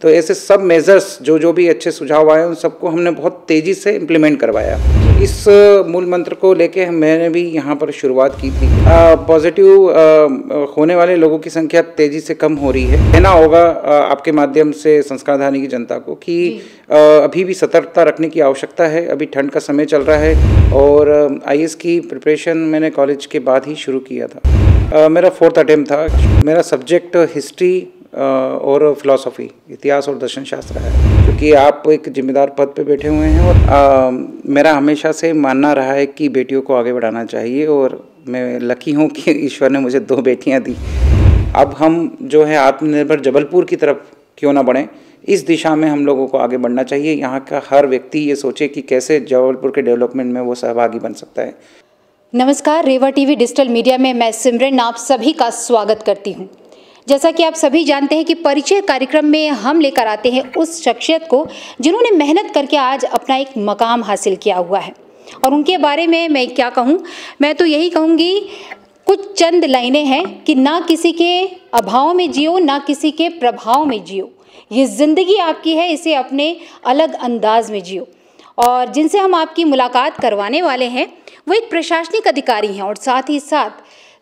तो ऐसे सब मेजर्स जो जो भी अच्छे सुझाव आए उन सबको हमने बहुत तेज़ी से इम्प्लीमेंट करवाया। इस मूल मंत्र को लेके मैंने भी यहाँ पर शुरुआत की थी। पॉजिटिव होने वाले लोगों की संख्या तेज़ी से कम हो रही है। कहना होगा आपके माध्यम से संस्कारधानी की जनता को कि अभी भी सतर्कता रखने की आवश्यकता है। अभी ठंड का समय चल रहा है और आईएएस की प्रिपरेशन मैंने कॉलेज के बाद ही शुरू किया था। मेरा 4th अटेम्प्ट था। मेरा सब्जेक्ट हिस्ट्री और फिलॉसफी, इतिहास और दर्शन शास्त्र है। क्योंकि आप एक जिम्मेदार पद पे बैठे हुए हैं और मेरा हमेशा से मानना रहा है कि बेटियों को आगे बढ़ाना चाहिए और मैं लकी हूँ कि ईश्वर ने मुझे 2 बेटियाँ दी। अब हम जो है आत्मनिर्भर जबलपुर की तरफ क्यों ना बढ़ें, इस दिशा में हम लोगों को आगे बढ़ना चाहिए। यहाँ का हर व्यक्ति ये सोचे कि कैसे जबलपुर के डेवलपमेंट में वो सहभागी बन सकता है। नमस्कार, रेवा टीवी डिजिटल मीडिया में मैं सिमरन आप सभी का स्वागत करती हूँ। जैसा कि आप सभी जानते हैं कि परिचय कार्यक्रम में हम लेकर आते हैं उस शख्सियत को जिन्होंने मेहनत करके आज अपना एक मकाम हासिल किया हुआ है। और उनके बारे में मैं क्या कहूँ, मैं तो यही कहूँगी कुछ चंद लाइनें हैं कि ना किसी के अभाव में जियो, ना किसी के प्रभाव में जियो। ये ज़िंदगी आपकी है, इसे अपने अलग अंदाज में जियो। और जिनसे हम आपकी मुलाकात करवाने वाले हैं वो एक प्रशासनिक अधिकारी हैं और साथ ही साथ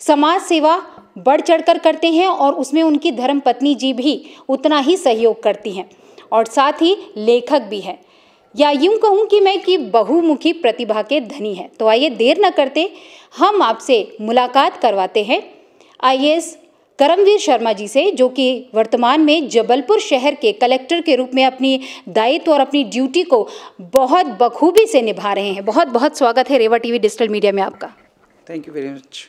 समाज सेवा बढ़ चढ़कर करते हैं और उसमें उनकी धर्मपत्नी जी भी उतना ही सहयोग करती हैं और साथ ही लेखक भी हैं, या यूं कहूं कि मैं कि बहुमुखी प्रतिभा के धनी हैं। तो आइए देर न करते हम आपसे मुलाकात करवाते हैं आईएएस करमवीर शर्मा जी से, जो कि वर्तमान में जबलपुर शहर के कलेक्टर के रूप में अपनी दायित्व और अपनी ड्यूटी को बहुत बखूबी से निभा रहे हैं। बहुत बहुत स्वागत है रेवा टीवी डिजिटल मीडिया में आपका। Thank you very much.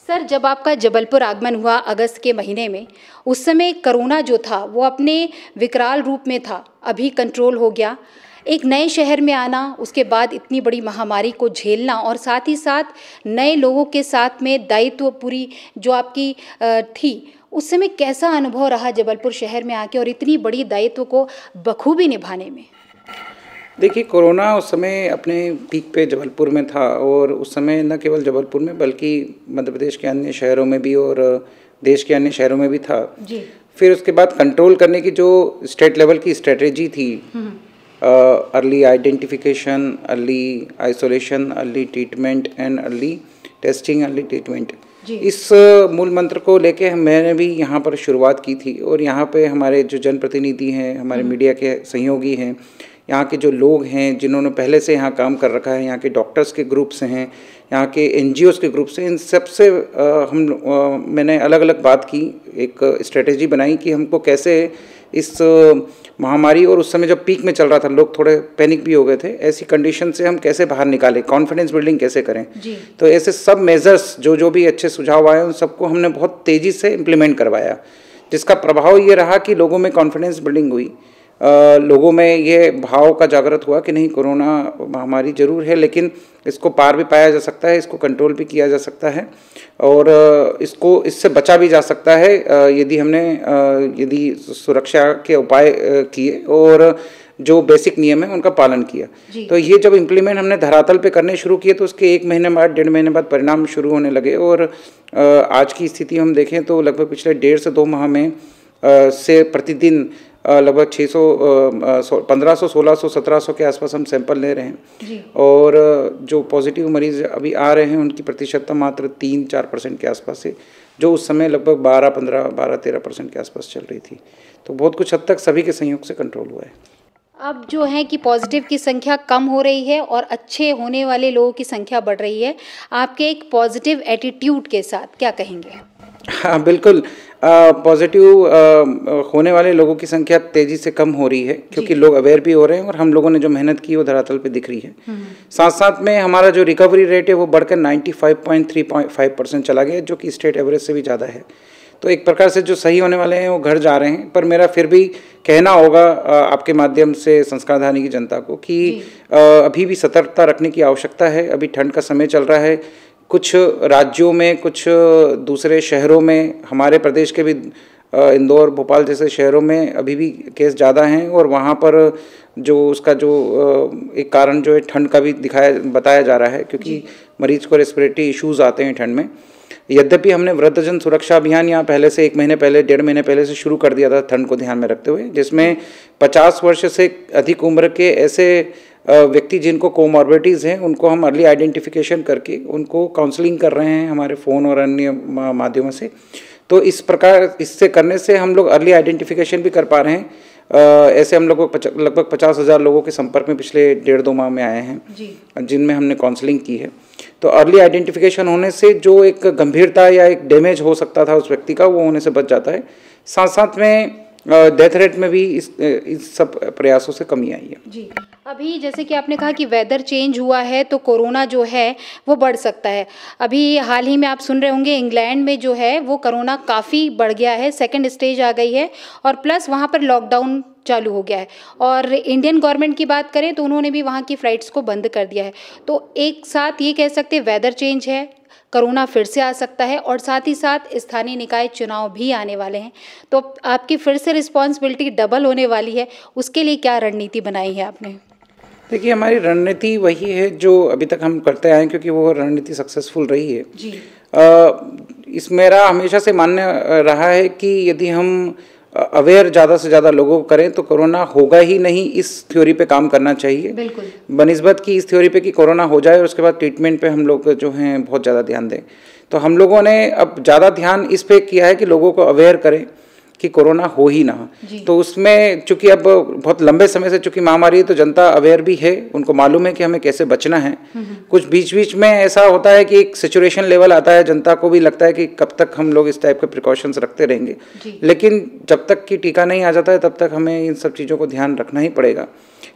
Sir, जब आपका जबलपुर आगमन हुआ अगस्त के महीने में, उस समय कोरोना जो था वो अपने विकराल रूप में था, अभी कंट्रोल हो गया। एक नए शहर में आना, उसके बाद इतनी बड़ी महामारी को झेलना और साथ ही साथ नए लोगों के साथ में दायित्व पूरी जो आपकी थी, उस समय कैसा अनुभव रहा जबलपुर शहर में आके और इतनी बड़ी दायित्व को बखूबी निभाने में? देखिए, कोरोना उस समय अपने पीक पे जबलपुर में था और उस समय न केवल जबलपुर में बल्कि मध्य प्रदेश के अन्य शहरों में भी और देश के अन्य शहरों में भी था जी। फिर उसके बाद कंट्रोल करने की जो स्टेट लेवल की स्ट्रेटेजी थी, early identification, early isolation, early treatment and early testing, early treatment, इस मूल मंत्र को लेके मैंने भी यहाँ पर शुरुआत की थी। और यहाँ पे हमारे जो जनप्रतिनिधि हैं, हमारे मीडिया के सहयोगी हैं, यहाँ के जो लोग हैं जिन्होंने पहले से यहाँ काम कर रखा है, यहाँ के डॉक्टर्स के ग्रुप्स हैं, यहाँ के एनजीओज़ के ग्रुप्स हैं, इन सब से मैंने अलग अलग बात की, एक स्ट्रेटेजी बनाई कि हमको कैसे इस महामारी, और उस समय जब पीक में चल रहा था लोग थोड़े पैनिक भी हो गए थे, ऐसी कंडीशन से हम कैसे बाहर निकालें, कॉन्फिडेंस बिल्डिंग कैसे करें। तो ऐसे सब मेजर्स जो जो भी अच्छे सुझाव आए उन सबको हमने बहुत तेज़ी से इम्प्लीमेंट करवाया, जिसका प्रभाव ये रहा कि लोगों में कॉन्फिडेंस बिल्डिंग हुई। लोगों में ये भाव का जागृत हुआ कि नहीं, कोरोना महामारी जरूर है लेकिन इसको पार भी पाया जा सकता है, इसको कंट्रोल भी किया जा सकता है और इससे बचा भी जा सकता है यदि सुरक्षा के उपाय किए और जो बेसिक नियम है उनका पालन किया। तो ये जब इम्प्लीमेंट हमने धरातल पे करने शुरू किए तो उसके 1 महीने बाद, 1.5 महीने बाद परिणाम शुरू होने लगे और आज की स्थिति हम देखें तो लगभग पिछले 1.5 से 2 माह में से प्रतिदिन लगभग 1500, 1600, 1700 के आसपास हम सैंपल ले रहे हैं और जो पॉजिटिव मरीज अभी आ रहे हैं उनकी प्रतिशतता मात्र 3-4% के आसपास है, जो उस समय लगभग 12-13% के आसपास चल रही थी। तो बहुत कुछ हद तक सभी के सहयोग से कंट्रोल हुआ है। अब जो है कि पॉजिटिव की संख्या कम हो रही है और अच्छे होने वाले लोगों की संख्या बढ़ रही है, आपके एक पॉजिटिव एटीट्यूड के साथ क्या कहेंगे? हाँ बिल्कुल, पॉजिटिव होने वाले लोगों की संख्या तेज़ी से कम हो रही है क्योंकि लोग अवेयर भी हो रहे हैं और हम लोगों ने जो मेहनत की वो धरातल पे दिख रही है। साथ साथ में हमारा जो रिकवरी रेट है वो बढ़कर 95.35% चला गया, जो कि स्टेट एवरेज से भी ज़्यादा है। तो एक प्रकार से जो सही होने वाले हैं वो घर जा रहे हैं। पर मेरा फिर भी कहना होगा आपके माध्यम से संस्कारधानी की जनता को कि अभी भी सतर्कता रखने की आवश्यकता है। अभी ठंड का समय चल रहा है, कुछ राज्यों में, कुछ दूसरे शहरों में, हमारे प्रदेश के भी इंदौर भोपाल जैसे शहरों में अभी भी केस ज़्यादा हैं और वहाँ पर जो उसका जो एक कारण जो है ठंड का भी बताया जा रहा है, क्योंकि मरीज को रेस्पिरेटरी इश्यूज़ आते हैं ठंड में। यद्यपि हमने वृद्धजन सुरक्षा अभियान यहाँ पहले से 1 महीने पहले 1.5 महीने पहले से शुरू कर दिया था ठंड को ध्यान में रखते हुए, जिसमें 50 वर्ष से अधिक उम्र के ऐसे व्यक्ति जिनको कोमॉर्बिडिटीज़ हैं उनको हम अर्ली आइडेंटिफिकेशन करके उनको काउंसलिंग कर रहे हैं हमारे फ़ोन और अन्य माध्यमों से। तो इस प्रकार इससे करने से हम लोग अर्ली आइडेंटिफिकेशन भी कर पा रहे हैं। ऐसे हम लोग लगभग 50,000 लोगों के संपर्क में पिछले 1.5-2 माह में आए हैं जिनमें हमने काउंसलिंग की है। तो अर्ली आइडेंटिफिकेशन होने से जो एक गंभीरता या एक डैमेज हो सकता था उस व्यक्ति का, वो होने से बच जाता है। साथ साथ में डेथ रेट में भी इस सब प्रयासों से कमी आई है। जी, अभी जैसे कि आपने कहा कि वेदर चेंज हुआ है तो कोरोना जो है वो बढ़ सकता है। अभी हाल ही में आप सुन रहे होंगे इंग्लैंड में जो है वो कोरोना काफ़ी बढ़ गया है, 2nd स्टेज आ गई है और प्लस वहाँ पर लॉकडाउन चालू हो गया है। और इंडियन गवर्नमेंट की बात करें तो उन्होंने भी वहाँ की फ़्लाइट्स को बंद कर दिया है। तो एक साथ ये कह सकते हैं वेदर चेंज है, कोरोना फिर से आ सकता है और साथ ही साथ स्थानीय निकाय चुनाव भी आने वाले हैं। तो आपकी फिर से रिस्पॉन्सिबिलिटी डबल होने वाली है, उसके लिए क्या रणनीति बनाई है आपने? देखिए, हमारी रणनीति वही है जो अभी तक हम करते आए हैं, क्योंकि वो रणनीति सक्सेसफुल रही है जी। इस मेरा हमेशा से मानना रहा है कि यदि हम अवेयर ज़्यादा से ज़्यादा लोगों को करें तो कोरोना होगा ही नहीं, इस थ्योरी पे काम करना चाहिए। बिल्कुल। बनिस्बत की इस थ्योरी पे कि कोरोना हो जाए और उसके बाद ट्रीटमेंट पे हम लोग जो हैं बहुत ज़्यादा ध्यान दें। तो हम लोगों ने अब ज़्यादा ध्यान इस पे किया है कि लोगों को अवेयर करें कि कोरोना हो ही ना। तो उसमें चूंकि अब बहुत लंबे समय से चूंकि महामारी है तो जनता अवेयर भी है, उनको मालूम है कि हमें कैसे बचना है। कुछ बीच बीच में ऐसा होता है कि एक सिचुएशन लेवल आता है, जनता को भी लगता है कि कब तक हम लोग इस टाइप के प्रिकॉशंस रखते रहेंगे, लेकिन जब तक कि टीका नहीं आ जाता है तब तक हमें इन सब चीज़ों को ध्यान रखना ही पड़ेगा।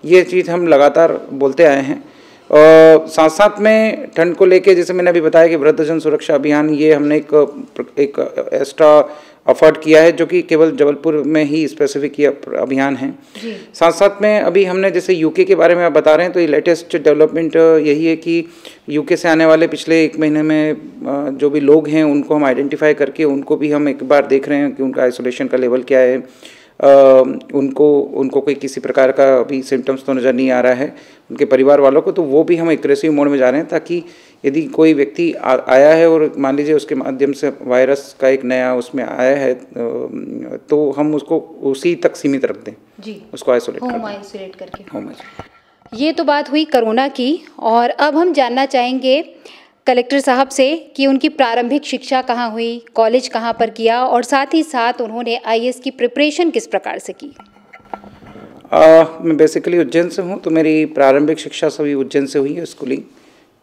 ये चीज़ हम लगातार बोलते आए हैं। और साथ साथ में ठंड को लेके जैसे मैंने अभी बताया कि वृद्धजन सुरक्षा अभियान, ये हमने एक एक्स्ट्रा अफर्ट किया है जो कि केवल जबलपुर में ही स्पेसिफिक ये अभियान है। साथ साथ में अभी हमने जैसे यूके के बारे में आप बता रहे हैं तो ये लेटेस्ट डेवलपमेंट यही है कि यूके से आने वाले पिछले 1 महीने में जो भी लोग हैं उनको हम आइडेंटिफाई करके उनको भी हम एक बार देख रहे हैं कि उनका आइसोलेशन का लेवल क्या है। उनको कोई किसी प्रकार का अभी सिम्टम्स तो नज़र नहीं आ रहा है उनके परिवार वालों को, तो वो भी हम एग्रेसिव मोड में जा रहे हैं ताकि यदि कोई व्यक्ति आया है और मान लीजिए उसके माध्यम से वायरस का एक नया उसमें आया है तो हम उसको उसी तक सीमित रख दें जी, उसको आइसोलेट करके होम आइसोलेट। ये तो बात हुई कोरोना की, और अब हम जानना चाहेंगे कलेक्टर साहब से कि उनकी प्रारंभिक शिक्षा कहाँ हुई, कॉलेज कहाँ पर किया और साथ ही साथ उन्होंने आईएएस की प्रिपरेशन किस प्रकार से की। मैं बेसिकली उज्जैन से हूँ, तो मेरी प्रारंभिक शिक्षा सभी उज्जैन से हुई है स्कूलिंग।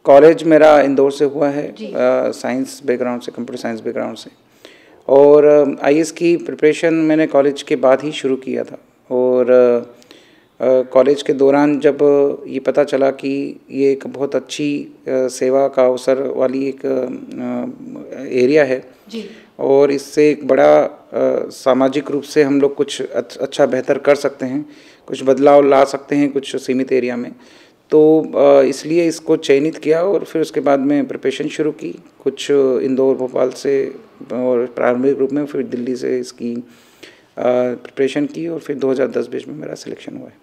कॉलेज मेरा इंदौर से हुआ है, साइंस बैकग्राउंड से, कंप्यूटर साइंस बैकग्राउंड से। और आईएएस की प्रिपरेशन मैंने कॉलेज के बाद ही शुरू किया था। और कॉलेज के दौरान जब ये पता चला कि ये एक बहुत अच्छी सेवा का अवसर वाली एक एरिया है जी, और इससे एक बड़ा सामाजिक रूप से हम लोग कुछ अच्छा बेहतर कर सकते हैं, कुछ बदलाव ला सकते हैं कुछ सीमित एरिया में, तो इसलिए इसको चयनित किया। और फिर उसके बाद में प्रिपरेशन शुरू की, कुछ इंदौर भोपाल से और प्रारंभिक रूप में, फिर दिल्ली से इसकी प्रिपरेशन की और फिर 2010-20 में मेरा सिलेक्शन हुआ है।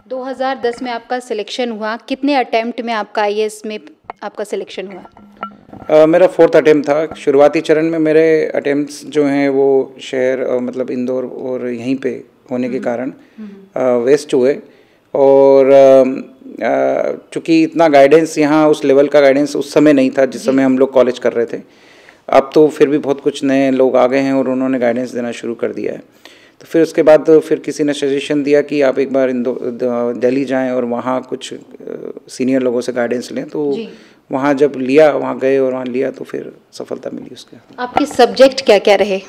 2010 में आपका सिलेक्शन हुआ, कितने अटेम्प्ट में आपका आईएएस में आपका सिलेक्शन हुआ? मेरा 4th अटेम्प्ट था। शुरुआती चरण में मेरे अटेम्प्ट्स जो हैं वो शहर मतलब इंदौर और यहीं पे होने के कारण वेस्ट हुए। और चूँकि इतना गाइडेंस यहाँ उस लेवल का गाइडेंस उस समय नहीं था जिस समय हम लोग कॉलेज कर रहे थे। अब तो फिर भी बहुत कुछ नए लोग आ गए हैं और उन्होंने गाइडेंस देना शुरू कर दिया है। तो फिर उसके बाद फिर किसी ने सजेशन दिया कि आप एक बार दिल्ली जाएं और वहाँ कुछ सीनियर लोगों से गाइडेंस लें। तो वहाँ जब लिया, वहाँ गए और वहाँ लिया तो फिर सफलता मिली उसके। आपके सब्जेक्ट क्या क्या रहे?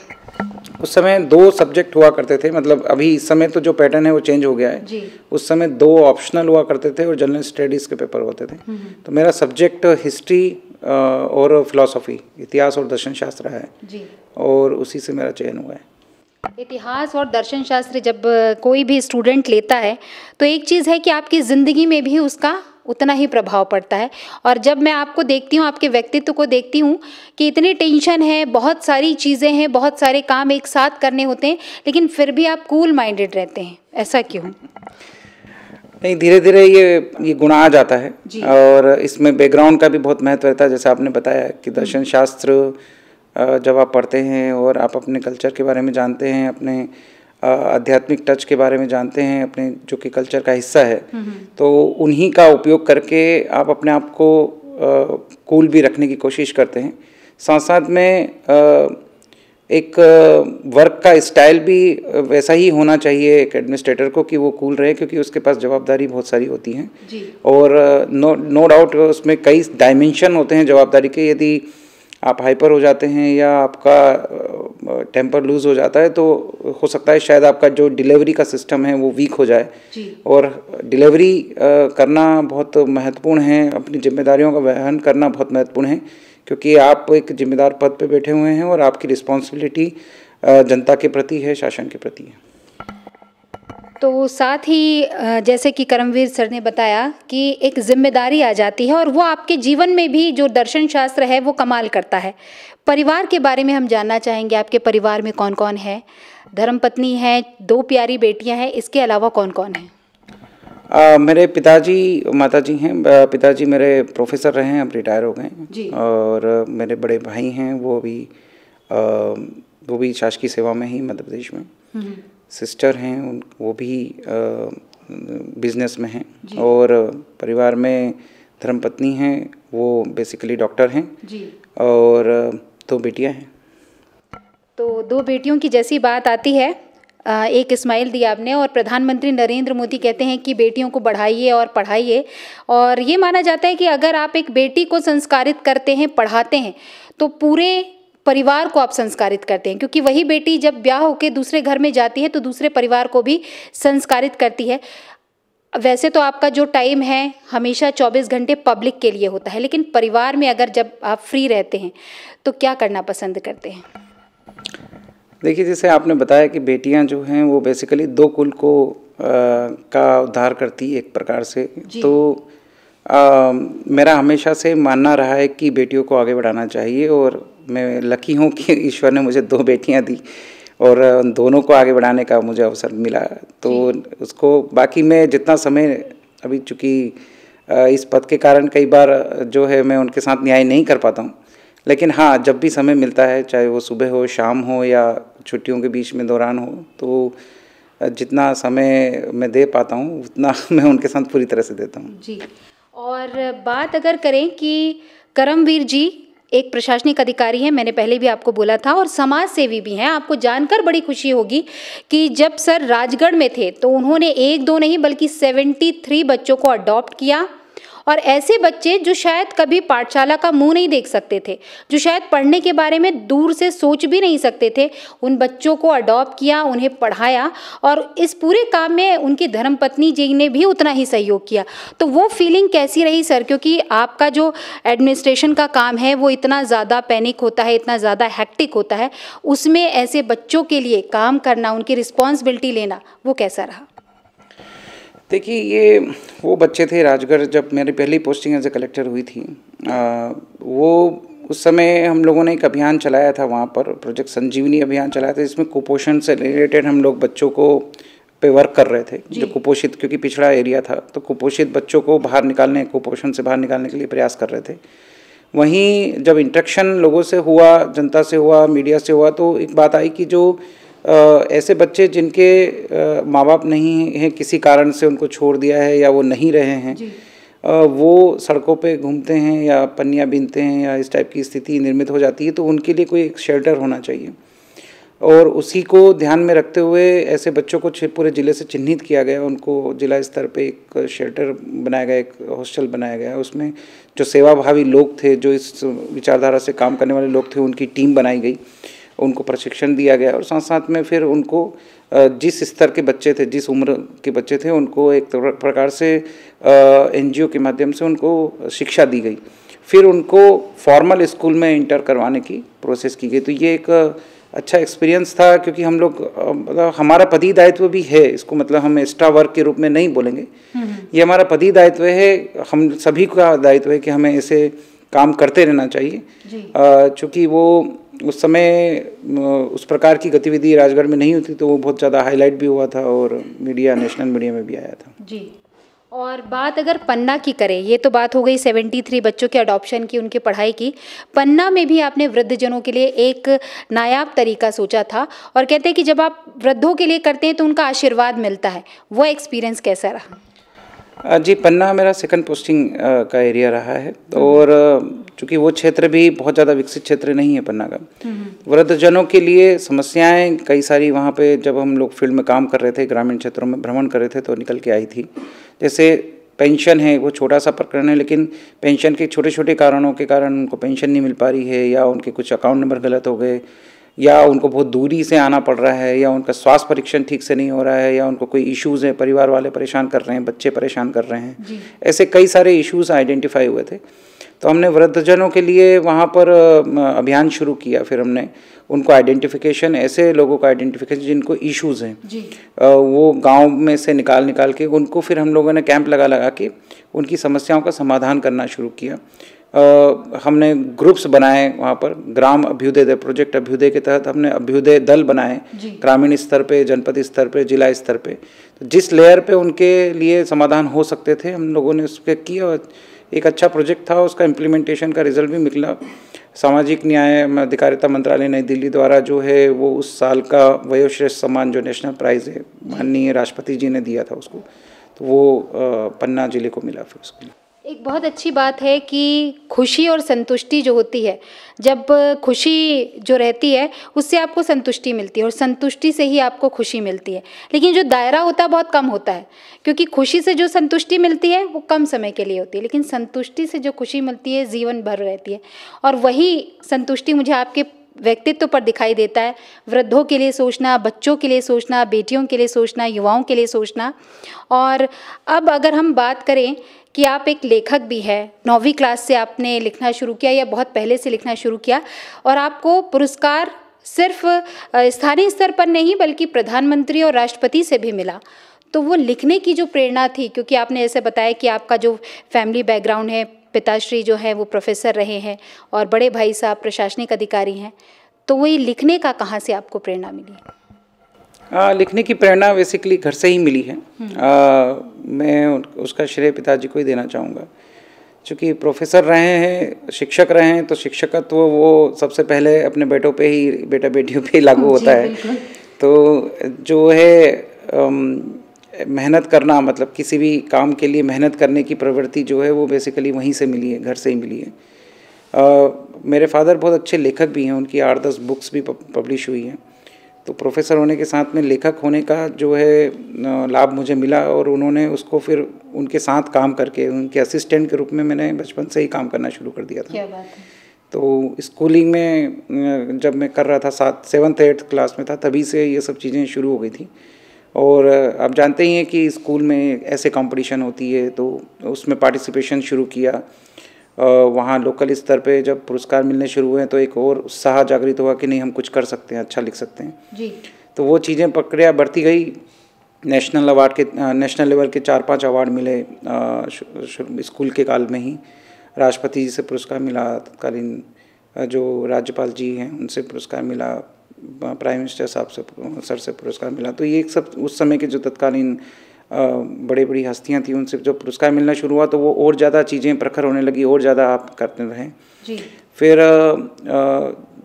उस समय 2 सब्जेक्ट हुआ करते थे, मतलब अभी इस समय तो जो पैटर्न है वो चेंज हो गया है जी। उस समय 2 ऑप्शनल हुआ करते थे और जनरल स्टडीज़ के पेपर होते थे। तो मेरा सब्जेक्ट हिस्ट्री और फिलॉसफी, इतिहास और दर्शन शास्त्र है जी, और उसी से मेरा चयन हुआ है। इतिहास और दर्शन शास्त्र जब कोई भी स्टूडेंट लेता है तो एक चीज़ है कि आपकी ज़िंदगी में भी उसका उतना ही प्रभाव पड़ता है। और जब मैं आपको देखती हूँ, आपके व्यक्तित्व को देखती हूँ कि इतनी टेंशन है, बहुत सारी चीज़ें हैं, बहुत सारे काम एक साथ करने होते हैं, लेकिन फिर भी आप कूल माइंडेड रहते हैं, ऐसा क्यों? नहीं, धीरे धीरे ये गुण आ जाता है। और इसमें बैकग्राउंड का भी बहुत महत्व रहता है। जैसे आपने बताया कि दर्शन शास्त्र जब आप पढ़ते हैं और आप अपने कल्चर के बारे में जानते हैं, अपने आध्यात्मिक टच के बारे में जानते हैं, अपने जो कि कल्चर का हिस्सा है, तो उन्हीं का उपयोग करके आप अपने आप को कूल भी रखने की कोशिश करते हैं। साथ साथ में एक वर्क का स्टाइल भी वैसा ही होना चाहिए एक एडमिनिस्ट्रेटर को कि वो कूल रहे, क्योंकि उसके पास जवाबदारी बहुत सारी होती हैं। और नो डाउट उसमें कई डायमेंशन होते हैं जवाबदारी के। यदि आप हाइपर हो जाते हैं या आपका टेम्पर लूज हो जाता है, तो हो सकता है शायद आपका जो डिलीवरी का सिस्टम है वो वीक हो जाए। और डिलीवरी करना बहुत महत्वपूर्ण है, अपनी जिम्मेदारियों का वहन करना बहुत महत्वपूर्ण है, क्योंकि आप एक जिम्मेदार पद पे बैठे हुए हैं और आपकी रिस्पॉन्सिबिलिटी जनता के प्रति है, शासन के प्रति है। तो साथ ही जैसे कि करमवीर सर ने बताया कि एक जिम्मेदारी आ जाती है, और वो आपके जीवन में भी जो दर्शन शास्त्र है वो कमाल करता है। परिवार के बारे में हम जानना चाहेंगे, आपके परिवार में कौन कौन है? धर्मपत्नी है, 2 प्यारी बेटियां हैं, इसके अलावा कौन कौन है? मेरे पिताजी माताजी हैं। पिताजी मेरे प्रोफेसर रहे हैं, अब रिटायर हो गए। और मेरे बड़े भाई हैं, वो भी शासकीय सेवा में ही मध्य प्रदेश में। सिस्टर हैं, वो भी बिजनेस में हैं। और परिवार में धर्मपत्नी हैं, वो बेसिकली डॉक्टर हैं। और 2 बेटियां हैं। तो 2 बेटियों की जैसी बात आती है, एक स्माइल दी आपने, और प्रधानमंत्री नरेंद्र मोदी कहते हैं कि बेटियों को बढ़ाइए और पढ़ाइए। और ये माना जाता है कि अगर आप एक बेटी को संस्कारित करते हैं, पढ़ाते हैं, तो पूरे परिवार को आप संस्कारित करते हैं, क्योंकि वही बेटी जब ब्याह होकर दूसरे घर में जाती है तो दूसरे परिवार को भी संस्कारित करती है। वैसे तो आपका जो टाइम है हमेशा 24 घंटे पब्लिक के लिए होता है, लेकिन परिवार में अगर जब आप फ्री रहते हैं तो क्या करना पसंद करते हैं? देखिए, जैसे आपने बताया कि बेटियां जो हैं वो बेसिकली 2 कुल को का उद्धार करती है एक प्रकार से। तो मेरा हमेशा से मानना रहा है कि बेटियों को आगे बढ़ाना चाहिए, और मैं लकी हूँ कि ईश्वर ने मुझे 2 बेटियां दी और दोनों को आगे बढ़ाने का मुझे अवसर मिला। तो उसको बाकी मैं जितना समय अभी, चूँकि इस पद के कारण कई बार जो है मैं उनके साथ न्याय नहीं कर पाता हूँ, लेकिन हाँ, जब भी समय मिलता है, चाहे वो सुबह हो, शाम हो या छुट्टियों के बीच में दौरान हो, तो जितना समय मैं दे पाता हूँ उतना मैं उनके साथ पूरी तरह से देता हूँ। जी। और बात अगर करें कि करमवीर जी एक प्रशासनिक अधिकारी हैं, मैंने पहले भी आपको बोला था, और समाज सेवी भी हैं। आपको जानकर बड़ी खुशी होगी कि जब सर राजगढ़ में थे तो उन्होंने 1-2 नहीं बल्कि 73 बच्चों को अडॉप्ट किया। और ऐसे बच्चे जो शायद कभी पाठशाला का मुंह नहीं देख सकते थे, जो शायद पढ़ने के बारे में दूर से सोच भी नहीं सकते थे, उन बच्चों को अडॉप्ट किया, उन्हें पढ़ाया, और इस पूरे काम में उनकी धर्मपत्नी जी ने भी उतना ही सहयोग किया। तो वो फीलिंग कैसी रही सर? क्योंकि आपका जो एडमिनिस्ट्रेशन का काम है वो इतना ज़्यादा पैनिक होता है, इतना ज़्यादा हैक्टिक होता है, उसमें ऐसे बच्चों के लिए काम करना, उनकी रिस्पॉन्सिबिलिटी लेना, वो कैसा रहा? देखिए, ये वो बच्चे थे राजगढ़, जब मेरी पहली पोस्टिंग एज ए कलेक्टर हुई थी। वो उस समय हम लोगों ने एक अभियान चलाया था वहाँ पर, प्रोजेक्ट संजीवनी अभियान चलाया था, जिसमें कुपोषण से रिलेटेड हम लोग बच्चों को पे वर्क कर रहे थे, जो कुपोषित, क्योंकि पिछड़ा एरिया था, तो कुपोषित बच्चों को बाहर निकालने, कुपोषण से बाहर निकालने के लिए प्रयास कर रहे थे। वहीं जब इंटरेक्शन लोगों से हुआ, जनता से हुआ, मीडिया से हुआ, तो एक बात आई कि जो ऐसे बच्चे जिनके माँ बाप नहीं हैं, किसी कारण से उनको छोड़ दिया है या वो नहीं रहे हैं, वो सड़कों पे घूमते हैं या पन्नियाँ बीनते हैं या इस टाइप की स्थिति निर्मित हो जाती है, तो उनके लिए कोई एक शेल्टर होना चाहिए। और उसी को ध्यान में रखते हुए ऐसे बच्चों को पूरे ज़िले से चिन्हित किया गया, उनको जिला स्तर पे एक शेल्टर बनाया गया, एक हॉस्टल बनाया गया। उसमें जो सेवाभावी लोग थे, जो इस विचारधारा से काम करने वाले लोग थे, उनकी टीम बनाई गई, उनको प्रशिक्षण दिया गया, और साथ साथ में फिर उनको जिस स्तर के बच्चे थे, जिस उम्र के बच्चे थे, उनको एक प्रकार से NGO के माध्यम से उनको शिक्षा दी गई। फिर उनको फॉर्मल स्कूल में इंटर करवाने की प्रोसेस की गई। तो ये एक अच्छा एक्सपीरियंस था, क्योंकि हम लोग मतलब हमारा पति दायित्व भी है इसको, मतलब हम एक्स्ट्रा वर्क के रूप में नहीं बोलेंगे, ये हमारा पति दायित्व है, हम सभी का दायित्व है कि हमें ऐसे काम करते रहना चाहिए। चूँकि वो उस समय उस प्रकार की गतिविधि राजगढ़ में नहीं होती, तो वो बहुत ज़्यादा हाईलाइट भी हुआ था और मीडिया, नेशनल मीडिया में भी आया था। जी। और बात अगर पन्ना की करें, ये तो बात हो गई 73 बच्चों के अडॉप्शन की, उनकी पढ़ाई की। पन्ना में भी आपने वृद्धजनों के लिए एक नायाब तरीका सोचा था, और कहते हैं कि जब आप वृद्धों के लिए करते हैं तो उनका आशीर्वाद मिलता है। वो एक्सपीरियंस कैसा रहा? जी, पन्ना मेरा सेकंड पोस्टिंग का एरिया रहा है, और चूँकि वो क्षेत्र भी बहुत ज़्यादा विकसित क्षेत्र नहीं है पन्ना का। वृद्धजनों के लिए समस्याएं कई सारी वहाँ पे, जब हम लोग फील्ड में काम कर रहे थे, ग्रामीण क्षेत्रों में भ्रमण कर रहे थे, तो निकल के आई थी। जैसे पेंशन है, वो छोटा सा प्रकरण है, लेकिन पेंशन के छोटे छोटे कारणों के कारण उनको पेंशन नहीं मिल पा रही है, या उनके कुछ अकाउंट नंबर गलत हो गए, या उनको बहुत दूरी से आना पड़ रहा है, या उनका स्वास्थ्य परीक्षण ठीक से नहीं हो रहा है, या उनको कोई इश्यूज़ हैं, परिवार वाले परेशान कर रहे हैं, बच्चे परेशान कर रहे हैं, ऐसे कई सारे इश्यूज़ आइडेंटिफाई हुए थे। तो हमने वृद्धजनों के लिए वहाँ पर अभियान शुरू किया। फिर हमने उनको आइडेंटिफिकेशन, ऐसे लोगों का आइडेंटिफिकेशन जिनको इश्यूज़ हैं, वो गांव में से निकाल के उनको फिर हम लोगों ने कैंप लगा के उनकी समस्याओं का समाधान करना शुरू किया। हमने ग्रुप्स बनाए वहाँ पर, ग्राम अभ्युदय दल, प्रोजेक्ट अभ्युदय के तहत हमने अभ्युदय दल बनाए, ग्रामीण स्तर पे, जनपद स्तर पे, जिला स्तर पे। तो जिस लेयर पे उनके लिए समाधान हो सकते थे, हम लोगों ने उस पर किया। एक अच्छा प्रोजेक्ट था, उसका इम्प्लीमेंटेशन का रिजल्ट भी निकला। सामाजिक न्याय अधिकारिता मंत्रालय नई दिल्ली द्वारा जो है वो उस साल का वयोश्रेष्ठ सम्मान, जो नेशनल प्राइज़ है, माननीय राष्ट्रपति जी ने दिया था उसको, तो वो पन्ना जिले को मिला फिर उसके लिए। एक बहुत अच्छी बात है कि खुशी और संतुष्टि जो होती है, जब खुशी जो रहती है उससे आपको संतुष्टि मिलती है, और संतुष्टि से ही आपको खुशी मिलती है। लेकिन जो दायरा होता है बहुत कम होता है, क्योंकि खुशी से जो संतुष्टि मिलती है वो कम समय के लिए होती है, लेकिन संतुष्टि से जो खुशी मिलती है जीवन भर रहती है। और वही संतुष्टि मुझे आपके व्यक्तित्व पर दिखाई देता है। वृद्धों के लिए सोचना, बच्चों के लिए सोचना, बेटियों के लिए सोचना, युवाओं के लिए सोचना। और अब अगर हम बात करें कि आप एक लेखक भी हैं, 9वीं क्लास से आपने लिखना शुरू किया या बहुत पहले से लिखना शुरू किया, और आपको पुरस्कार सिर्फ स्थानीय स्तर पर नहीं बल्कि प्रधानमंत्री और राष्ट्रपति से भी मिला। तो वो लिखने की जो प्रेरणा थी, क्योंकि आपने ऐसे बताया कि आपका जो फैमिली बैकग्राउंड है, पिताश्री जो है वो प्रोफेसर रहे हैं और बड़े भाई साहब प्रशासनिक अधिकारी हैं, तो वो ये लिखने का कहाँ से आपको प्रेरणा मिली? लिखने की प्रेरणा बेसिकली घर से ही मिली है। मैं उसका श्रेय पिताजी को ही देना चाहूँगा, चूँकि प्रोफेसर रहे हैं, शिक्षक रहे हैं, तो शिक्षकत्व वो सबसे पहले अपने बेटों पे ही, बेटा बेटियों पे ही लागू होता है। तो जो है मेहनत करना, मतलब किसी भी काम के लिए मेहनत करने की प्रवृत्ति जो है वो बेसिकली वहीं से मिली है, घर से ही मिली है। मेरे फादर बहुत अच्छे लेखक भी हैं, उनकी 8-10 बुक्स भी पब्लिश हुई हैं। तो प्रोफेसर होने के साथ में लेखक होने का जो है लाभ मुझे मिला, और उन्होंने उसको फिर उनके साथ काम करके, उनके असिस्टेंट के रूप में मैंने बचपन से ही काम करना शुरू कर दिया था। क्या बात है। तो स्कूलिंग में जब मैं कर रहा था, 7th-8th क्लास में था, तभी से ये सब चीज़ें शुरू हो गई थी। और आप जानते ही हैं कि स्कूल में ऐसे कंपटीशन होती है, तो उसमें पार्टिसिपेशन शुरू किया। वहाँ लोकल स्तर पे जब पुरस्कार मिलने शुरू हुए तो एक और उत्साह जागृत हुआ कि नहीं, हम कुछ कर सकते हैं, अच्छा लिख सकते हैं जी। तो वो चीज़ें प्रक्रिया बढ़ती गई। नेशनल लेवल के 4-5 अवार्ड मिले स्कूल के काल में ही। राष्ट्रपति जी से पुरस्कार मिला, तत्कालीन जो राज्यपाल जी हैं उनसे पुरस्कार मिला, प्राइम मिनिस्टर साहब से, सर से पुरस्कार मिला। तो ये सब उस समय के जो तत्कालीन बड़ी बड़ी हस्तियां थी उनसे जब पुरस्कार मिलना शुरू हुआ तो वो और ज़्यादा चीज़ें प्रखर होने लगी, और ज़्यादा आप करते रहें जी। फिर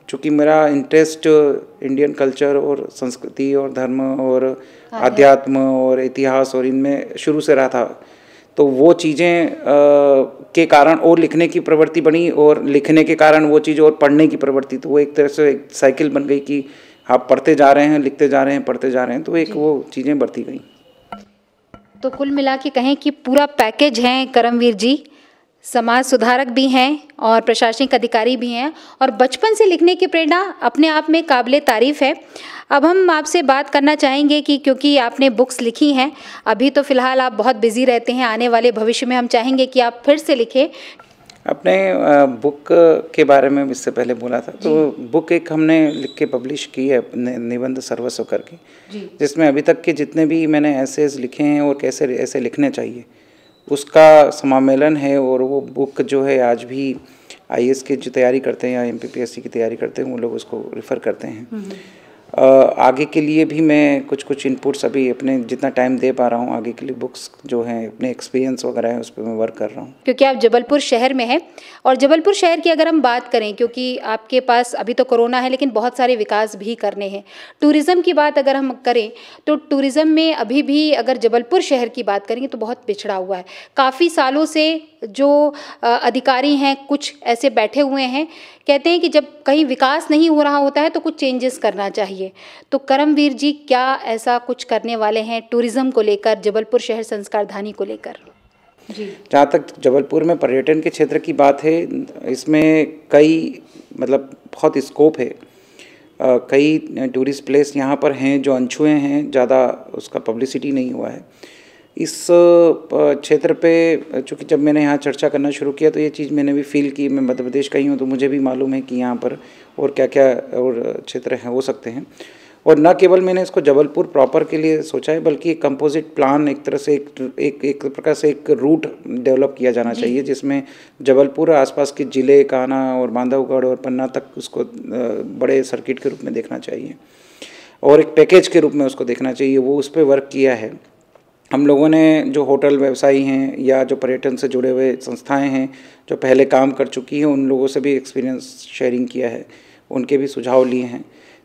चूँकि मेरा इंटरेस्ट इंडियन कल्चर और संस्कृति और धर्म और आध्यात्म और इतिहास और इनमें शुरू से रहा था, तो वो चीज़ें के कारण और लिखने की प्रवृत्ति बनी, और लिखने के कारण वो चीज़ और पढ़ने की प्रवृत्ति। तो वो एक तरह से एक साइकिल बन गई कि आप पढ़ते जा रहे हैं, लिखते जा रहे हैं, पढ़ते जा रहे हैं, तो एक वो चीज़ें बढ़ती गई। तो कुल मिला के कहें कि पूरा पैकेज हैं करमवीर जी, समाज सुधारक भी हैं और प्रशासनिक अधिकारी भी हैं, और बचपन से लिखने की प्रेरणा अपने आप में काबिले तारीफ़ है। अब हम आपसे बात करना चाहेंगे कि क्योंकि आपने बुक्स लिखी हैं, अभी तो फ़िलहाल आप बहुत बिज़ी रहते हैं, आने वाले भविष्य में हम चाहेंगे कि आप फिर से लिखें। अपने बुक के बारे में इससे पहले बोला था, तो बुक एक हमने लिख के पब्लिश की है, निबंध सर्वस्व करके, जिसमें अभी तक के जितने भी मैंने एसेज लिखे हैं और कैसे ऐसे लिखने चाहिए उसका समामेलन है। और वो बुक जो है आज भी आईएएस की जो तैयारी करते हैं या एमपीपीएससी की तैयारी करते हैं वो लोग उसको रेफ़र करते हैं। आगे के लिए भी मैं कुछ इनपुट्स अभी अपने जितना टाइम दे पा रहा हूँ आगे के लिए बुक्स जो हैं अपने एक्सपीरियंस वगैरह है उस पर मैं वर्क कर रहा हूँ। क्योंकि आप जबलपुर शहर में हैं और जबलपुर शहर की अगर हम बात करें, क्योंकि आपके पास अभी तो कोरोना है लेकिन बहुत सारे विकास भी करने हैं। टूरिज़्म की बात अगर हम करें तो टूरिज़्म में अभी भी अगर जबलपुर शहर की बात करेंगे तो बहुत पिछड़ा हुआ है। काफ़ी सालों से जो अधिकारी हैं कुछ ऐसे बैठे हुए हैं, कहते हैं कि जब कहीं विकास नहीं हो रहा होता है तो कुछ चेंजेस करना चाहिए। तो करमवीर जी क्या ऐसा कुछ करने वाले हैं टूरिज़्म को लेकर, जबलपुर शहर संस्कारधानी को लेकर? जी, जहाँ तक जबलपुर में पर्यटन के क्षेत्र की बात है, इसमें कई बहुत स्कोप है। कई टूरिस्ट प्लेस यहाँ पर हैं जो अनछुए हैं, ज़्यादा उसका पब्लिसिटी नहीं हुआ है। इस क्षेत्र पे चूँकि जब मैंने यहाँ चर्चा करना शुरू किया तो ये चीज़ मैंने भी फील की। मैं मध्य प्रदेश का ही हूँ तो मुझे भी मालूम है कि यहाँ पर और क्या क्या और क्षेत्र हैं हो सकते हैं। और न केवल मैंने इसको जबलपुर प्रॉपर के लिए सोचा है बल्कि एक कंपोजिट प्लान, एक तरह से एक प्रकार से एक रूट डेवलप किया जाना चाहिए जिसमें जबलपुर आसपास के ज़िले कान्हा और बांधवगढ़ और पन्ना तक उसको बड़े सर्किट के रूप में देखना चाहिए और एक पैकेज के रूप में उसको देखना चाहिए। वो उस पर वर्क किया है। हम लोगों ने जो होटल व्यवसायी हैं या जो पर्यटन से जुड़े हुए संस्थाएं हैं जो पहले काम कर चुकी हैं उन लोगों से भी एक्सपीरियंस शेयरिंग किया है, उनके भी सुझाव लिए हैं।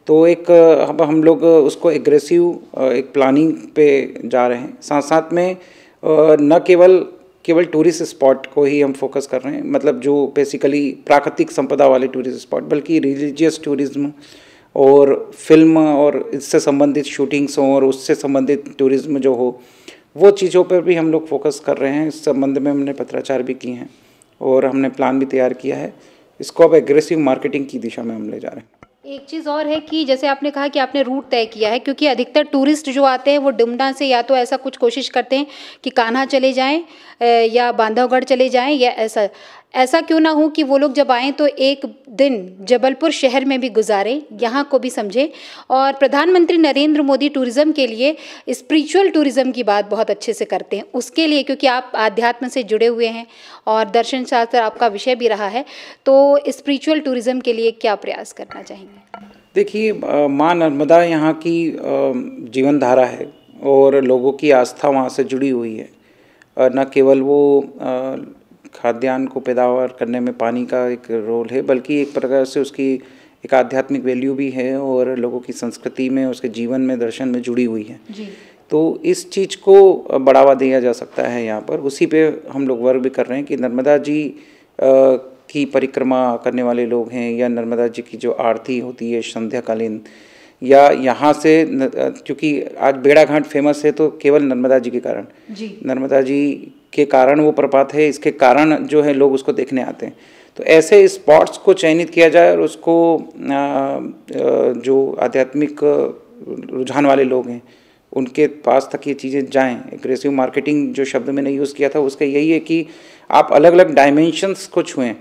तो एक अब हम लोग उसको एग्रेसिव एक प्लानिंग पे जा रहे हैं। साथ साथ में न केवल टूरिस्ट स्पॉट को ही हम फोकस कर रहे हैं, जो बेसिकली प्राकृतिक संपदा वाले टूरिस्ट स्पॉट, बल्कि रिलीजियस टूरिज्म और फिल्म और इससे संबंधित शूटिंग्स और उससे संबंधित टूरिज्म जो हो वो चीज़ों पर भी हम लोग फोकस कर रहे हैं। इस संबंध में हमने पत्राचार भी किए हैं और हमने प्लान भी तैयार किया है। इसको अब एग्रेसिव मार्केटिंग की दिशा में हम ले जा रहे हैं। एक चीज़ और है कि जैसे आपने कहा कि आपने रूट तय किया है, क्योंकि अधिकतर टूरिस्ट जो आते हैं वो डुमना से या तो ऐसा कुछ कोशिश करते हैं कि कान्हा चले जाएं या बांधवगढ़ चले जाएं, या ऐसा क्यों ना हो कि वो लोग जब आएँ तो एक दिन जबलपुर शहर में भी गुजारें, यहाँ को भी समझें। और प्रधानमंत्री नरेंद्र मोदी टूरिज़्म के लिए स्पिरिचुअल टूरिज़्म की बात बहुत अच्छे से करते हैं। उसके लिए, क्योंकि आप आध्यात्म से जुड़े हुए हैं और दर्शन शास्त्र आपका विषय भी रहा है, तो स्पिरिचुअल टूरिज़्म के लिए क्या प्रयास करना चाहेंगे? देखिए, माँ नर्मदा यहाँ की जीवन धारा है और लोगों की आस्था वहाँ से जुड़ी हुई है। न केवल वो खाद्यान्न को पैदावार करने में पानी का एक रोल है, बल्कि एक प्रकार से उसकी एक आध्यात्मिक वैल्यू भी है और लोगों की संस्कृति में, उसके जीवन में, दर्शन में जुड़ी हुई है जी। तो इस चीज़ को बढ़ावा दिया जा सकता है यहाँ पर। उसी पे हम लोग वर्क भी कर रहे हैं कि नर्मदा जी की परिक्रमा करने वाले लोग हैं या नर्मदा जी की जो आरती होती है संध्याकालीन, या यहाँ से क्योंकि आज बेड़ाघाट फेमस है तो केवल नर्मदा जी के कारण जी, नर्मदा जी के कारण वो प्रपात है, इसके कारण जो है लोग उसको देखने आते हैं। तो ऐसे स्पॉट्स को चयनित किया जाए और उसको जो आध्यात्मिक रुझान वाले लोग हैं उनके पास तक ये चीज़ें जाएं। एग्रेसिव मार्केटिंग जो शब्द मैंने यूज़ किया था उसका यही है कि आप अलग अलग डायमेंशंस को छुएं,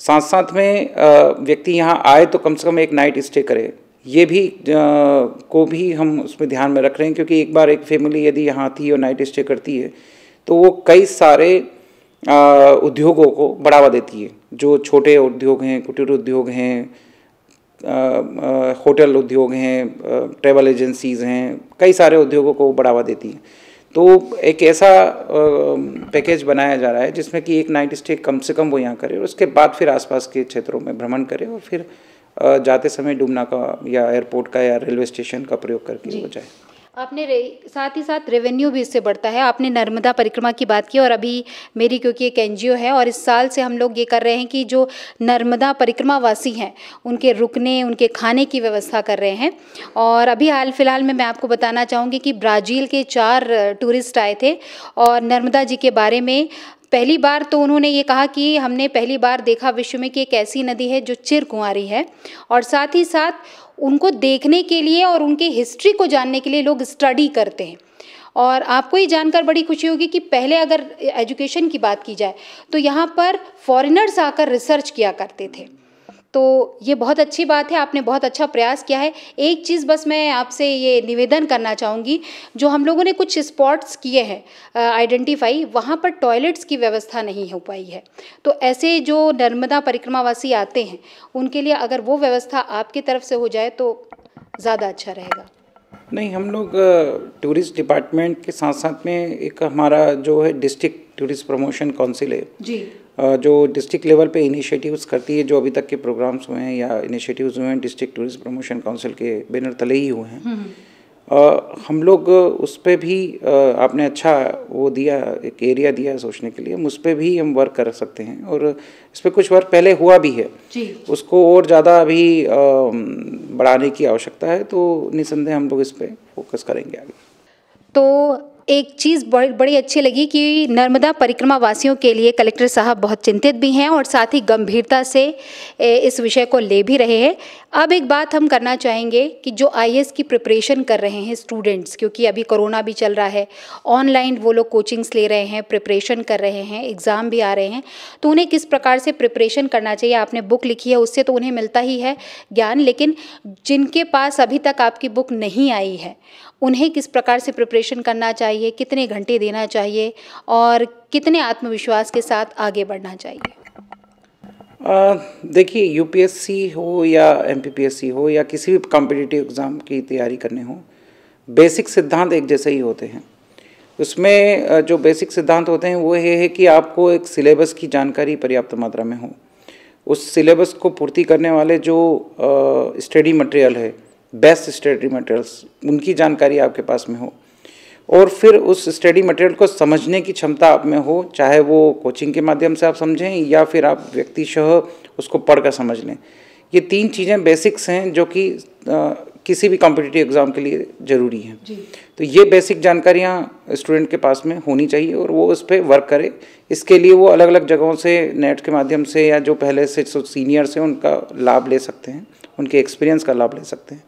साथ साथ में व्यक्ति यहाँ आए तो कम से कम एक नाइट स्टे करे, ये भी को भी हम उसमें ध्यान में रख रहे हैं। क्योंकि एक बार एक फैमिली यदि यहाँ आती है और नाइट स्टे करती है तो वो कई सारे उद्योगों को बढ़ावा देती है। जो छोटे उद्योग हैं, कुटीर उद्योग हैं, होटल उद्योग हैं, ट्रैवल एजेंसीज़ हैं, कई सारे उद्योगों को बढ़ावा देती है। तो एक ऐसा पैकेज बनाया जा रहा है जिसमें कि एक नाइट स्टे कम से कम वो यहाँ करे और उसके बाद फिर आसपास के क्षेत्रों में भ्रमण करे और फिर जाते समय डुमना का या एयरपोर्ट का या रेलवे स्टेशन का प्रयोग करके हो जाए। आपने साथ ही साथ रेवेन्यू भी इससे बढ़ता है। आपने नर्मदा परिक्रमा की बात की और अभी मेरी क्योंकि एक एनजीओ है और इस साल से हम लोग ये कर रहे हैं कि जो नर्मदा परिक्रमा वासी हैं उनके रुकने, उनके खाने की व्यवस्था कर रहे हैं। और अभी हाल फिलहाल में मैं आपको बताना चाहूँगी कि ब्राज़ील के 4 टूरिस्ट आए थे और नर्मदा जी के बारे में पहली बार तो उन्होंने ये कहा कि हमने पहली बार देखा विश्व में कि एक ऐसी नदी है जो चिरकुंवारी है, और साथ ही साथ उनको देखने के लिए और उनकी हिस्ट्री को जानने के लिए लोग स्टडी करते हैं। और आपको ये जानकर बड़ी खुशी होगी कि पहले अगर एजुकेशन की बात की जाए तो यहाँ पर फॉरेनर्स आकर रिसर्च किया करते थे। तो ये बहुत अच्छी बात है, आपने बहुत अच्छा प्रयास किया है। एक चीज़ बस मैं आपसे ये निवेदन करना चाहूँगी, जो हम लोगों ने कुछ स्पॉट्स किए हैं आइडेंटिफाई, वहाँ पर टॉयलेट्स की व्यवस्था नहीं हो पाई है। तो ऐसे जो नर्मदा परिक्रमावासी आते हैं उनके लिए अगर वो व्यवस्था आपकी तरफ से हो जाए तो ज़्यादा अच्छा रहेगा। नहीं, हम लोग टूरिस्ट डिपार्टमेंट के साथ साथ में एक हमारा जो है डिस्ट्रिक्ट टूरिस्ट प्रमोशन काउंसिल है जी, जो डिस्ट्रिक्ट लेवल पे इनिशिएटिव्स करती है। जो अभी तक के प्रोग्राम्स हुए हैं या इनिशिएटिव्स हुए हैं डिस्ट्रिक्ट टूरिस्ट प्रमोशन काउंसिल के बैनर तले ही हुए हैं। हम लोग उस पर भी आपने अच्छा वो दिया, एक एरिया दिया सोचने के लिए, हम उस पर भी हम वर्क कर सकते हैं और इस पर कुछ वर्क पहले हुआ भी है जी। उसको और ज़्यादा अभी बढ़ाने की आवश्यकता है, तो निसंदेह हम लोग इस पर फोकस करेंगे आगे। तो एक चीज़ बड़ी अच्छी लगी कि नर्मदा परिक्रमा वासियों के लिए कलेक्टर साहब बहुत चिंतित भी हैं और साथ ही गंभीरता से इस विषय को ले भी रहे हैं। अब एक बात हम करना चाहेंगे कि जो आईएएस की प्रिपरेशन कर रहे हैं स्टूडेंट्स, क्योंकि अभी कोरोना भी चल रहा है, ऑनलाइन वो लोग कोचिंग्स ले रहे हैं, प्रिपरेशन कर रहे हैं, एग्ज़ाम भी आ रहे हैं, तो उन्हें किस प्रकार से प्रिपरेशन करना चाहिए। आपने बुक लिखी है, उससे तो उन्हें मिलता ही है ज्ञान, लेकिन जिनके पास अभी तक आपकी बुक नहीं आई है उन्हें किस प्रकार से प्रिपरेशन करना चाहिए, कितने घंटे देना चाहिए और कितने आत्मविश्वास के साथ आगे बढ़ना चाहिए। देखिए, यूपीएससी हो या एमपीपीएससी हो या किसी भी कॉम्पिटिटिव एग्ज़ाम की तैयारी करने हो, बेसिक सिद्धांत एक जैसे ही होते हैं। उसमें जो बेसिक सिद्धांत होते हैं वो ये है कि आपको एक सिलेबस की जानकारी पर्याप्त मात्रा में हो, उस सिलेबस को पूर्ति करने वाले जो स्टडी मटेरियल है, बेस्ट स्टडी मटेरियल्स, उनकी जानकारी आपके पास में हो और फिर उस स्टडी मटेरियल को समझने की क्षमता आप में हो, चाहे वो कोचिंग के माध्यम से आप समझें या फिर आप व्यक्तिशः उसको पढ़कर समझ लें। ये तीन चीज़ें बेसिक्स हैं जो कि किसी भी कॉम्पिटिटिव एग्ज़ाम के लिए ज़रूरी हैं। तो ये बेसिक जानकारियाँ स्टूडेंट के पास में होनी चाहिए और वो उस पर वर्क करे। इसके लिए वो अलग अलग जगहों से नेट के माध्यम से या जो पहले से सीनियर्स हैं उनका लाभ ले सकते हैं, उनके एक्सपीरियंस का लाभ ले सकते हैं।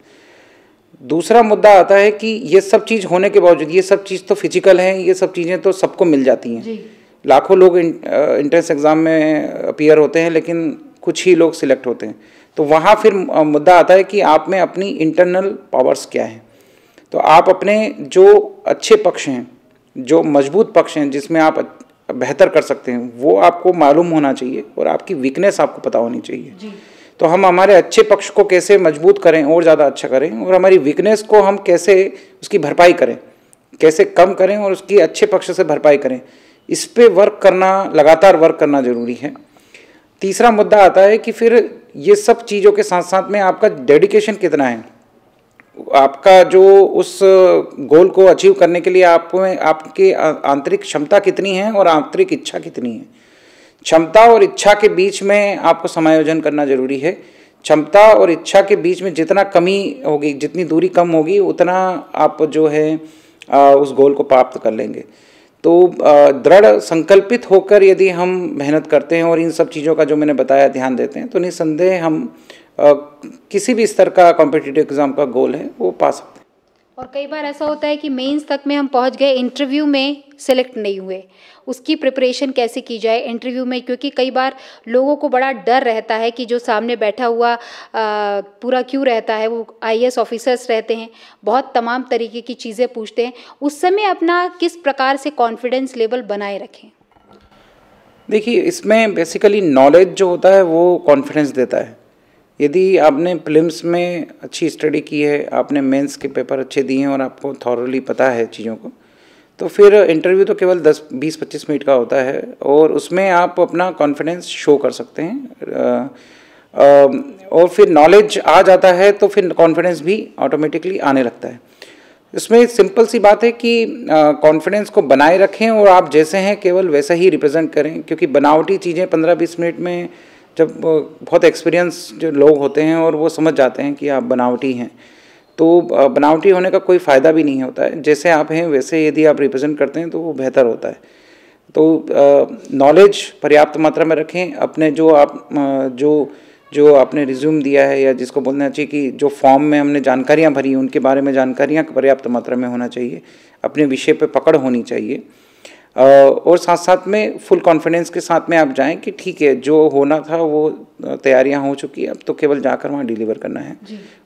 दूसरा मुद्दा आता है कि ये सब चीज़ होने के बावजूद, ये सब चीज़ तो फिजिकल हैं, ये सब चीज़ें तो सबको मिल जाती हैं। लाखों लोग इंट्रेंस एग्ज़ाम में अपीयर होते हैं लेकिन कुछ ही लोग सिलेक्ट होते हैं। तो वहाँ फिर मुद्दा आता है कि आप में अपनी इंटरनल पावर्स क्या हैं। तो आप अपने जो अच्छे पक्ष हैं, जो मजबूत पक्ष हैं, जिसमें आप बेहतर कर सकते हैं, वो आपको मालूम होना चाहिए और आपकी वीकनेस आपको पता होनी चाहिए। तो हम हमारे अच्छे पक्ष को कैसे मजबूत करें और ज़्यादा अच्छा करें और हमारी वीकनेस को हम कैसे उसकी भरपाई करें, कैसे कम करें और उसकी अच्छे पक्ष से भरपाई करें, इस पे वर्क करना, लगातार वर्क करना ज़रूरी है। तीसरा मुद्दा आता है कि फिर ये सब चीज़ों के साथ साथ में आपका डेडिकेशन कितना है, आपका जो उस गोल को अचीव करने के लिए आपके आंतरिक क्षमता कितनी है और आंतरिक इच्छा कितनी है। क्षमता और इच्छा के बीच में आपको समायोजन करना जरूरी है। क्षमता और इच्छा के बीच में जितना कमी होगी, जितनी दूरी कम होगी, उतना आप जो है उस गोल को प्राप्त कर लेंगे। तो दृढ़ संकल्पित होकर यदि हम मेहनत करते हैं और इन सब चीज़ों का जो मैंने बताया ध्यान देते हैं, तो निस्संदेह हम किसी भी स्तर का कॉम्पिटिटिव एग्ज़ाम का गोल है वो पा सकते हैं। और कई बार ऐसा होता है कि मेंस तक में हम पहुंच गए, इंटरव्यू में सेलेक्ट नहीं हुए, उसकी प्रिपरेशन कैसे की जाए इंटरव्यू में, क्योंकि कई बार लोगों को बड़ा डर रहता है कि जो सामने बैठा हुआ पूरा क्यों रहता है, वो आईएएस ऑफिसर्स रहते हैं, बहुत तमाम तरीके की चीज़ें पूछते हैं। उस समय अपना किस प्रकार से कॉन्फिडेंस लेवल बनाए रखें? देखिए, इसमें बेसिकली नॉलेज जो होता है वो कॉन्फिडेंस देता है। यदि आपने प्रीलिम्स में अच्छी स्टडी की है, आपने मेंस के पेपर अच्छे दिए हैं और आपको थॉरली पता है चीज़ों को, तो फिर इंटरव्यू तो केवल 10-20-25 मिनट का होता है और उसमें आप अपना कॉन्फिडेंस शो कर सकते हैं। और फिर नॉलेज आ जाता है तो फिर कॉन्फिडेंस भी ऑटोमेटिकली आने लगता है। इसमें सिंपल सी बात है कि कॉन्फिडेंस को बनाए रखें और आप जैसे हैं केवल वैसा ही रिप्रेजेंट करें, क्योंकि बनावटी चीज़ें 15-20 मिनट में जब बहुत एक्सपीरियंस जो लोग होते हैं और वो समझ जाते हैं कि आप बनावटी हैं, तो बनावटी होने का कोई फ़ायदा भी नहीं होता है। जैसे आप हैं वैसे यदि आप रिप्रेजेंट करते हैं तो वो बेहतर होता है। तो नॉलेज पर्याप्त मात्रा में रखें, अपने जो जो आपने रिज्यूम दिया है या जिसको बोलना चाहिए कि जो फॉर्म में हमने जानकारियाँ भरी उनके बारे में जानकारियाँ पर्याप्त मात्रा में होना चाहिए, अपने विषय पे पकड़ होनी चाहिए, और साथ साथ में फुल कॉन्फिडेंस के साथ में आप जाएं कि ठीक है जो होना था वो तैयारियां हो चुकी है, अब तो केवल जाकर वहाँ डिलीवर करना है।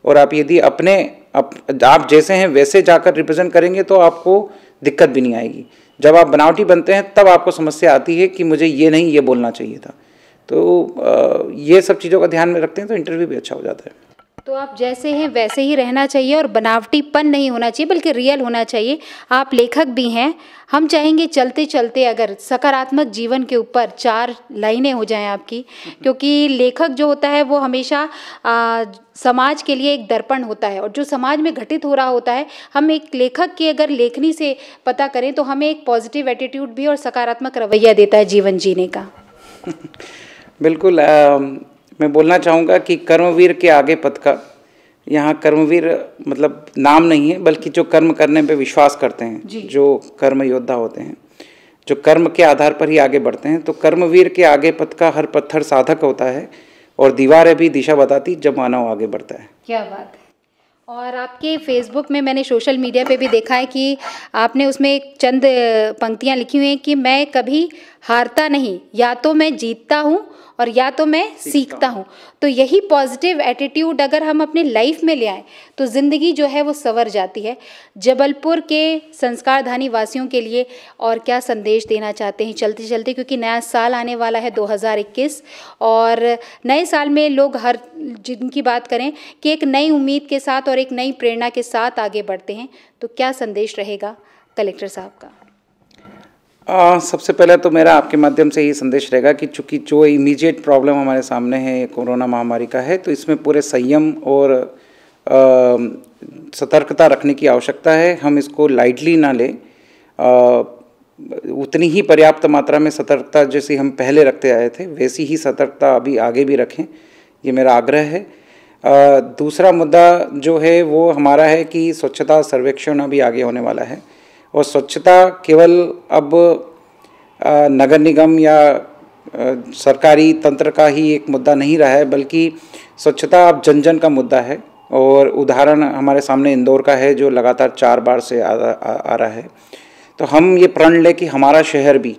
और आप यदि आप जैसे हैं वैसे जाकर रिप्रेजेंट करेंगे तो आपको दिक्कत भी नहीं आएगी। जब आप बनावटी बनते हैं तब आपको समस्या आती है कि मुझे ये नहीं ये बोलना चाहिए था। तो ये सब चीज़ों का ध्यान में रखते हैं तो इंटरव्यू भी अच्छा हो जाता है। तो आप जैसे हैं वैसे ही रहना चाहिए और बनावटीपन नहीं होना चाहिए बल्कि रियल होना चाहिए। आप लेखक भी हैं, हम चाहेंगे चलते चलते अगर सकारात्मक जीवन के ऊपर 4 लाइनें हो जाएं आपकी, क्योंकि लेखक जो होता है वो हमेशा समाज के लिए एक दर्पण होता है और जो समाज में घटित हो रहा होता है हम एक लेखक की अगर लेखनी से पता करें तो हमें एक पॉजिटिव एटीट्यूड भी और सकारात्मक रवैया देता है जीवन जीने का। बिल्कुल, मैं बोलना चाहूँगा कि कर्मवीर के आगे पथ का, यहाँ कर्मवीर मतलब नाम नहीं है बल्कि जो कर्म करने पे विश्वास करते हैं, जो कर्म योद्धा होते हैं, जो कर्म के आधार पर ही आगे बढ़ते हैं। तो कर्मवीर के आगे पथ का हर पत्थर साधक होता है और दीवारें भी दिशा बताती जब मानव आगे बढ़ता है। क्या बात है। और आपके फेसबुक में मैंने सोशल मीडिया पे भी देखा है कि आपने उसमें एक चंद पंक्तियाँ लिखी हुई हैं कि मैं कभी हारता नहीं, या तो मैं जीतता हूँ और या तो मैं सीखता हूँ। तो यही पॉजिटिव एटीट्यूड अगर हम अपने लाइफ में ले आएँ तो ज़िंदगी जो है वो संवर जाती है। जबलपुर के संस्कारधानी वासियों के लिए और क्या संदेश देना चाहते हैं चलते चलते, क्योंकि नया साल आने वाला है 2021 और नए साल में लोग हर जिनकी बात करें कि एक नई उम्मीद के साथ और एक नई प्रेरणा के साथ आगे बढ़ते हैं, तो क्या संदेश रहेगा कलेक्टर साहब का? सबसे पहले तो मेरा आपके माध्यम से ये संदेश रहेगा कि चूँकि जो इमीडिएट प्रॉब्लम हमारे सामने है कोरोना महामारी का है, तो इसमें पूरे संयम और सतर्कता रखने की आवश्यकता है। हम इसको लाइटली ना लें, उतनी ही पर्याप्त मात्रा में सतर्कता जैसी हम पहले रखते आए थे वैसी ही सतर्कता अभी आगे भी रखें, ये मेरा आग्रह है। दूसरा मुद्दा जो है वो हमारा है कि स्वच्छता सर्वेक्षण अभी आगे होने वाला है और स्वच्छता केवल अब नगर निगम या सरकारी तंत्र का ही एक मुद्दा नहीं रहा है, बल्कि स्वच्छता अब जन जन का मुद्दा है। और उदाहरण हमारे सामने इंदौर का है जो लगातार 4 बार से आ रहा है। तो हम ये प्रण लें कि हमारा शहर भी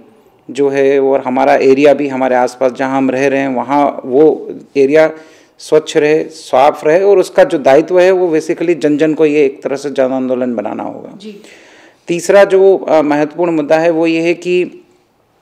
जो है और हमारा एरिया भी, हमारे आसपास जहाँ हम रह रहे हैं वहाँ वो एरिया स्वच्छ रहे, साफ रहे, और उसका जो दायित्व है वो बेसिकली जन जन को ये एक तरह से जन आंदोलन बनाना होगा। तीसरा जो महत्वपूर्ण मुद्दा है वो ये है कि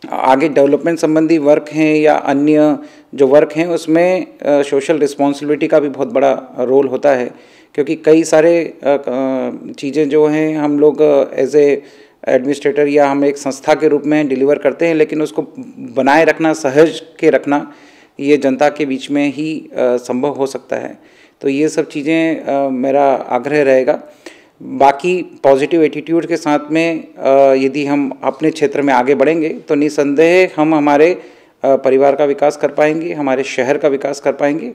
आगे डेवलपमेंट संबंधी वर्क हैं या अन्य जो वर्क हैं उसमें सोशल रिस्पॉन्सिबिलिटी का भी बहुत बड़ा रोल होता है, क्योंकि कई सारे चीज़ें जो हैं हम लोग एज ए एडमिनिस्ट्रेटर या हम एक संस्था के रूप में डिलीवर करते हैं, लेकिन उसको बनाए रखना, सहज के रखना, ये जनता के बीच में ही संभव हो सकता है। तो ये सब चीज़ें मेरा आग्रह रहेगा। बाकी पॉजिटिव एटीट्यूड के साथ में यदि हम अपने क्षेत्र में आगे बढ़ेंगे तो निसंदेह हम हमारे परिवार का विकास कर पाएंगे, हमारे शहर का विकास कर पाएंगे,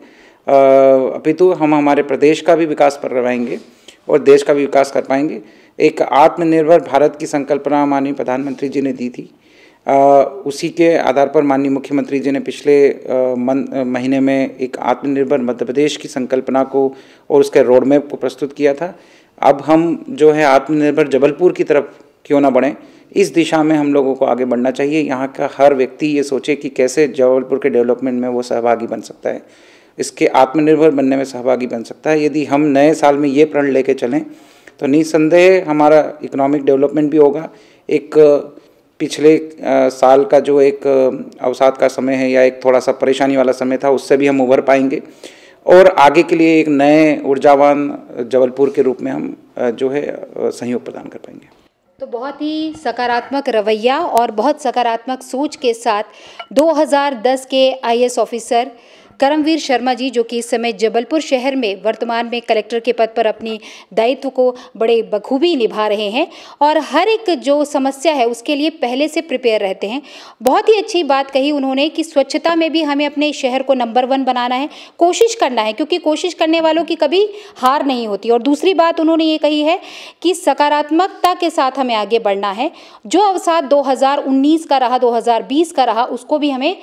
अपितु हम हमारे प्रदेश का भी विकास कर पाएंगे और देश का भी विकास कर पाएंगे। एक आत्मनिर्भर भारत की संकल्पना माननीय प्रधानमंत्री जी ने दी थी, उसी के आधार पर माननीय मुख्यमंत्री जी ने पिछले महीने में एक आत्मनिर्भर मध्य प्रदेश की संकल्पना को और उसके रोड मैप को प्रस्तुत किया था। अब हम जो है आत्मनिर्भर जबलपुर की तरफ क्यों ना बढ़ें, इस दिशा में हम लोगों को आगे बढ़ना चाहिए। यहाँ का हर व्यक्ति ये सोचे कि कैसे जबलपुर के डेवलपमेंट में वो सहभागी बन सकता है, इसके आत्मनिर्भर बनने में सहभागी बन सकता है। यदि हम नए साल में ये प्रण लेके चलें तो निसंदेह हमारा इकोनॉमिक डेवलपमेंट भी होगा। एक पिछले साल का जो एक अवसाद का समय है या एक थोड़ा सा परेशानी वाला समय था, उससे भी हम उभर पाएंगे और आगे के लिए एक नए ऊर्जावान जबलपुर के रूप में हम जो है सहयोग प्रदान कर पाएंगे। तो बहुत ही सकारात्मक रवैया और बहुत सकारात्मक सोच के साथ 2010 के आईएएस ऑफिसर कर्मवीर शर्मा जी, जो कि इस समय जबलपुर शहर में वर्तमान में कलेक्टर के पद पर अपनी दायित्व को बड़े बखूबी निभा रहे हैं और हर एक जो समस्या है उसके लिए पहले से प्रिपेयर रहते हैं। बहुत ही अच्छी बात कही उन्होंने कि स्वच्छता में भी हमें अपने शहर को नंबर 1 बनाना है, कोशिश करना है, क्योंकि कोशिश करने वालों की कभी हार नहीं होती। और दूसरी बात उन्होंने ये कही है कि सकारात्मकता के साथ हमें आगे बढ़ना है। जो अवसाद 2019 का रहा, 2020 का रहा, उसको भी हमें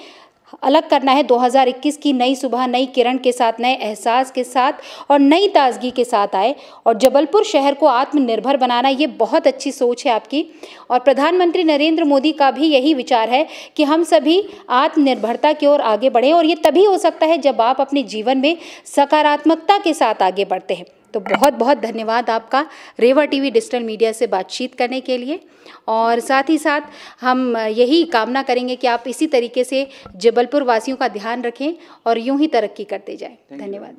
अलग करना है 2021 की नई सुबह नई किरण के साथ, नए एहसास के साथ और नई ताजगी के साथ आए और जबलपुर शहर को आत्मनिर्भर बनाना, ये बहुत अच्छी सोच है आपकी। और प्रधानमंत्री नरेंद्र मोदी का भी यही विचार है कि हम सभी आत्मनिर्भरता की ओर आगे बढ़ें और ये तभी हो सकता है जब आप अपने जीवन में सकारात्मकता के साथ आगे बढ़ते हैं। तो बहुत बहुत धन्यवाद आपका रेवा टीवी डिजिटल मीडिया से बातचीत करने के लिए। और साथ ही साथ हम यही कामना करेंगे कि आप इसी तरीके से जबलपुर वासियों का ध्यान रखें और यूं ही तरक्की करते जाएं। धन्यवाद।